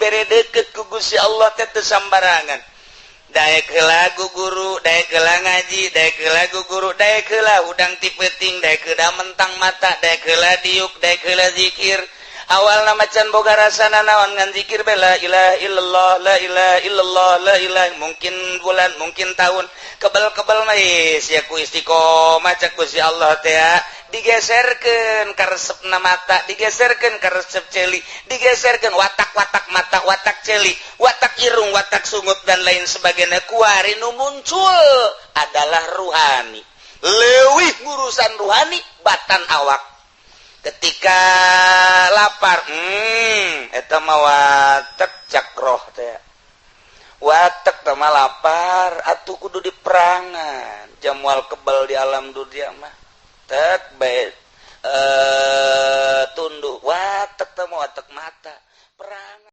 bere deket ku Gusti Allah teh teu sambarangan. Daek heula guru, daek heula ngaji, daek heula guru, daek heula udang ti peuting, daek heula mentang mata, daek heula diuk, daek heula zikir. Awalna macan boga rasana naon ngan zikir bela ilaha illallah, la ilaha illallah, la ilaha, mungkin bulan, mungkin tahun, kebal-kebal mah sia ku istiqomah cek Gusti Allah teh digeserkeun ka resepna mata, digeserkeun ka resep celi, digeserkeun watak-watak mata, watak celi, watak irung, watak sungut dan lain sebagainya. Kuari nu muncul adalah ruhani. Leuwih ngurusan ruhani batan awak. Ketika lapar, eta mah watak cakroh teh. Watak teh mah lapar, atuh kudu diperangan. Jamual kebal di alam dunia mah. Tek bae tunduk watak teh mah watak mata. Perang